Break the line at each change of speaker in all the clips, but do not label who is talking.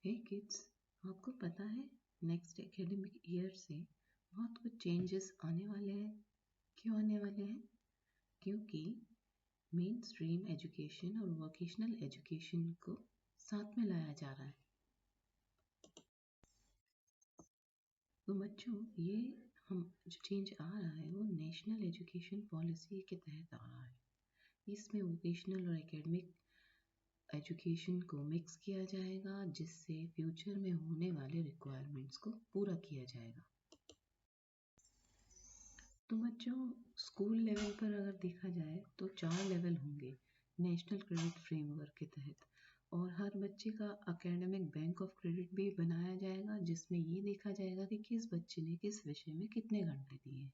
हे kids, आपको पता है नेक्स्ट एकेडमिक ईयर से बहुत कुछ चेंजेस आने वाले हैं। क्यों आने वाले हैं? क्योंकि मेन स्ट्रीम एजुकेशन और वोकेशनल एजुकेशन को साथ में लाया जा रहा है। तो बच्चों, ये हम जो चेंज आ रहा है वो नेशनल एजुकेशन पॉलिसी के तहत आ रहा है। इसमें वोकेशनल और एकेडमिक एजुकेशन को मिक्स किया जाएगा, जिससे फ्यूचर में होने वाले रिक्वायरमेंट्स को पूरा किया जाएगा। तो बच्चों, स्कूल लेवल पर अगर देखा जाए तो 4 लेवल होंगे नेशनल क्रेडिट फ्रेमवर्क के तहत, और हर बच्चे का एकेडमिक बैंक ऑफ क्रेडिट भी बनाया जाएगा, जिसमें ये देखा जाएगा कि किस बच्चे ने किस विषय में कितने घंटे दिए।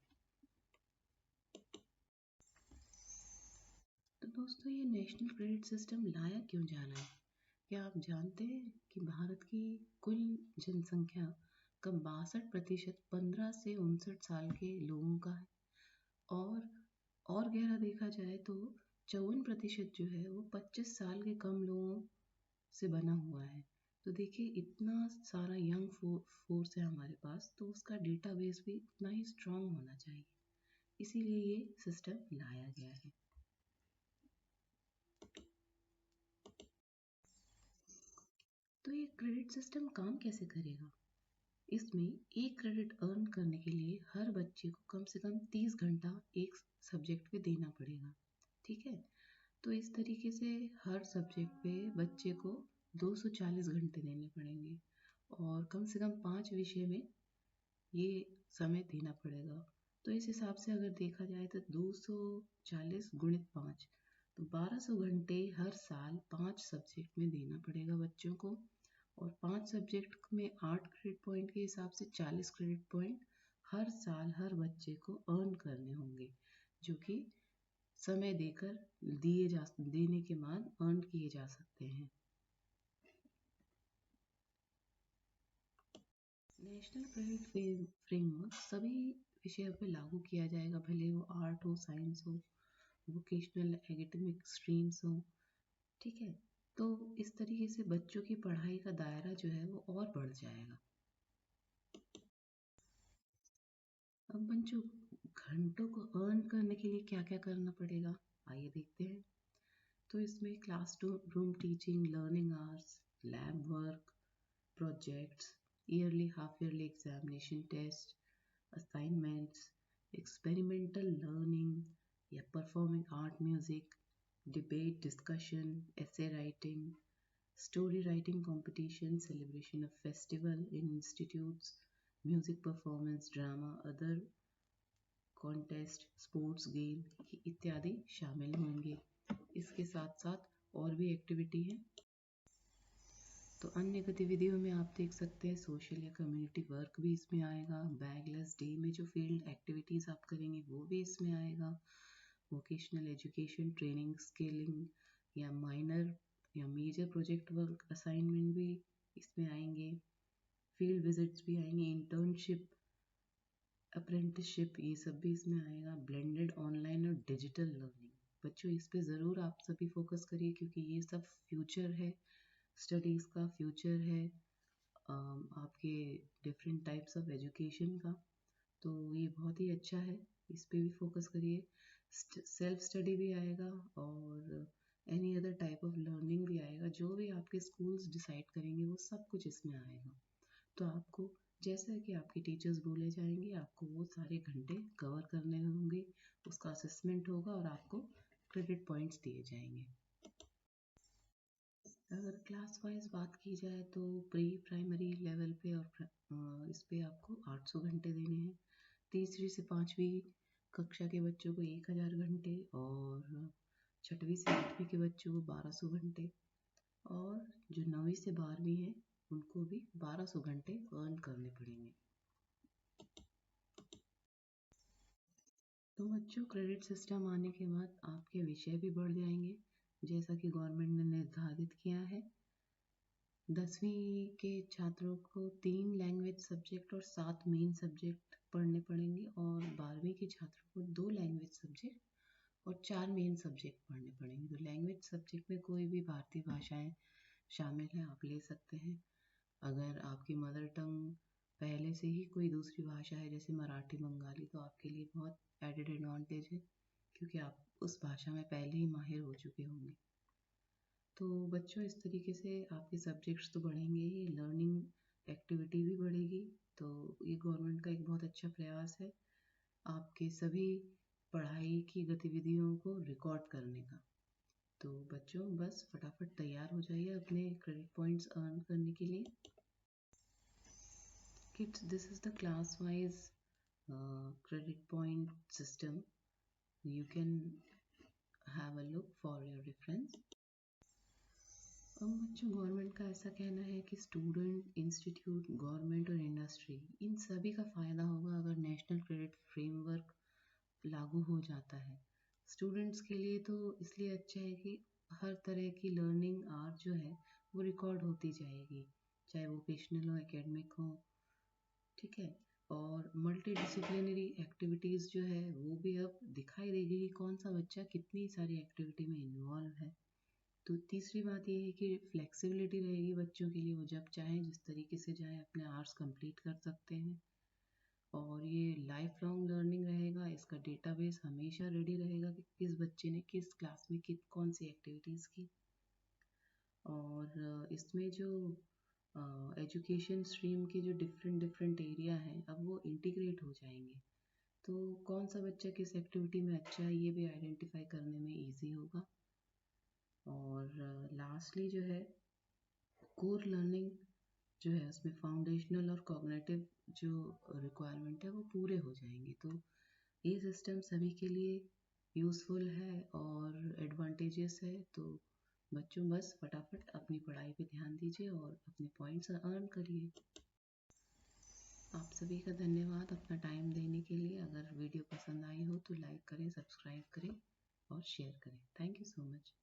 तो दोस्तों, ये नेशनल क्रेडिट सिस्टम लाया क्यों जा रहा है? क्या आप जानते हैं कि भारत की कुल जनसंख्या का 62% 15 से 59 साल के लोगों का है, और गहरा देखा जाए तो 54% जो है वो 25 साल के कम लोगों से बना हुआ है। तो देखिए, इतना सारा यंग फोर्स है हमारे पास, तो उसका डेटाबेस भी उतना ही स्ट्रांग होना चाहिए। इसीलिए ये सिस्टम लाया गया है। तो ये क्रेडिट सिस्टम काम कैसे करेगा? इसमें एक क्रेडिट अर्न करने के लिए हर बच्चे को कम से कम 30 घंटा एक सब्जेक्ट पे देना पड़ेगा। ठीक है? तो इस तरीके से हर सब्जेक्ट पे बच्चे को 240 घंटे देने पड़ेंगे, और कम से कम 5 विषय में ये समय देना पड़ेगा। तो इस हिसाब से अगर देखा जाए तो 240 गुणित 5, तो 1200 घंटे हर साल 5 सब्जेक्ट में देना पड़ेगा बच्चों को, और 5 सब्जेक्ट में 8 क्रेडिट पॉइंट के हिसाब से 40 क्रेडिट पॉइंट हर साल हर बच्चे को अर्न करने होंगे, जो कि समय देकर देने के बाद अर्न किए जा सकते हैं। नेशनल क्रेडिट फ्रेमवर्क सभी विषयों पर लागू किया जाएगा, भले वो आर्ट हो, साइंस हो, वोकेशनल एकेडमिक स्ट्रीम्स हो। ठीक है? तो इस तरीके से बच्चों की पढ़ाई का दायरा जो है वो और बढ़ जाएगा। अब बच्चों, घंटों को अर्न करने के लिए क्या क्या करना पड़ेगा, आइए देखते हैं। तो इसमें class room teaching, learning hours, lab work, projects, yearly half yearly examination test, assignments, experimental learning या performing art, music, debate, discussion, essay writing, story writing competition, celebration of festival in institutes, music performance, drama, other contest, sports game इत्यादि शामिल होंगे। इसके साथ साथ और भी activity है। तो अन्य गतिविधियों में आप देख सकते हैं सोशल या कम्युनिटी वर्क भी इसमें आएगा। बैगलेस डे में जो फील्ड एक्टिविटीज़ आप करेंगे वो भी इसमें आएगा। वोकेशनल एजुकेशन ट्रेनिंग, स्किलिंग या माइनर या मेजर प्रोजेक्ट वर्क असाइनमेंट भी इसमें आएंगे। फील्ड विजिट्स भी आएंगे, इंटर्नशिप, अप्रेंटिसशिप, ये सब भी इसमें आएगा। ब्लेंडेड ऑनलाइन और डिजिटल लर्निंग, बच्चों इस पे ज़रूर आप सभी फोकस करिए, क्योंकि ये सब फ्यूचर है, स्टडीज़ का फ्यूचर है, आपके डिफरेंट टाइप्स ऑफ एजुकेशन का। तो ये बहुत ही अच्छा है, इस पे भी फोकस करिए। सेल्फ स्टडी भी आएगा और any other type of learning भी आएगा। जो भी आपके स्कूल्स डिसाइड करेंगे वो सब कुछ इसमें आएगा। तो आपको जैसा कि आपके टीचर्स बोले जाएंगे, आपको वो सारे घंटे कवर करने होंगे, उसका असेसमेंट होगा और आपको क्रेडिट पॉइंट्स दिए जाएंगे। अगर क्लास वाइज बात की जाए तो प्री प्राइमरी लेवल पे और इस पे आपको 800 घंटे देने हैं। तीसरी से 5वीं कक्षा के बच्चों को 1000 घंटे, और 6वीं से 8वीं के बच्चों को 1200 घंटे, और जो 9वीं से 12वीं है उनको भी 1200 घंटे अर्न करने पड़ेंगे। तो बच्चों, क्रेडिट सिस्टम आने के बाद आपके विषय भी बढ़ जाएंगे, जैसा कि गवर्नमेंट ने निर्धारित किया है। 10वीं के छात्रों को 3 लैंग्वेज सब्जेक्ट और 7 मेन सब्जेक्ट पढ़ने पड़ेंगे, और 12वीं के छात्रों को 2 लैंग्वेज सब्जेक्ट और 4 मेन सब्जेक्ट पढ़ने पड़ेंगे। तो लैंग्वेज सब्जेक्ट में कोई भी भारतीय भाषाएं शामिल हैं, आप ले सकते हैं। अगर आपकी मदर टंग पहले से ही कोई दूसरी भाषा है जैसे मराठी बंगाली तो आपके लिए बहुत एडेड एडवांटेज है क्योंकि आप उस भाषा में पहले ही माहिर हो चुके होंगे। तो बच्चों इस तरीके से आपके सब्जेक्ट्स तो बढ़ेंगे ही, लर्निंग एक्टिविटी भी बढ़ेगी। तो ये गवर्नमेंट का एक बहुत अच्छा प्रयास है आपके सभी पढ़ाई की गतिविधियों को रिकॉर्ड करने का। तो बच्चों बस फटाफट तैयार हो जाइए अपने क्रेडिट पॉइंट्स अर्न करने के लिए। Kids, this is the class wise credit point system. You can have a look for your reference. अब बच्चों गवर्नमेंट का ऐसा कहना है कि स्टूडेंट, इंस्टीट्यूट, गवर्नमेंट और इंडस्ट्री इन सभी का फ़ायदा होगा अगर नेशनल क्रेडिट फ्रेमवर्क लागू हो जाता है। स्टूडेंट्स के लिए तो इसलिए अच्छा है कि हर तरह की लर्निंग आर्ट जो है वो रिकॉर्ड होती जाएगी, चाहे वोकेशनल हो, एकेडमिक हो, ठीक है। और मल्टी डिसिप्लिनरी एक्टिविटीज़ जो है वो भी अब दिखाई देगी कि कौन सा बच्चा कितनी सारी एक्टिविटी में इन्वॉल्व है। तो तीसरी बात ये है कि फ्लेक्सिबिलिटी रहेगी बच्चों के लिए, वो जब चाहें जिस तरीके से चाहें अपने आवर्स कंप्लीट कर सकते हैं। और ये लाइफ लॉन्ग लर्निंग रहेगा, इसका डेटाबेस हमेशा रेडी रहेगा कि किस बच्चे ने किस क्लास में कौन सी एक्टिविटीज़ की। और इसमें जो एजुकेशन स्ट्रीम के जो डिफरेंट डिफरेंट एरिया हैं अब वो इंटीग्रेट हो जाएंगे। तो कौन सा बच्चा किस एक्टिविटी में अच्छा है ये भी आइडेंटिफाई करने में इजी होगा। और लास्टली जो है कोर लर्निंग जो है उसमें फाउंडेशनल और कॉग्निटिव जो रिक्वायरमेंट है वो पूरे हो जाएंगे। तो ये सिस्टम सभी के लिए यूज़फुल है और एडवांटेजेस है। तो बच्चों बस फटाफट अपनी पढ़ाई पे ध्यान दीजिए और अपने पॉइंट्स अर्न करिए। आप सभी का धन्यवाद अपना टाइम देने के लिए। अगर वीडियो पसंद आई हो तो लाइक करें, सब्सक्राइब करें और शेयर करें। Thank you so much.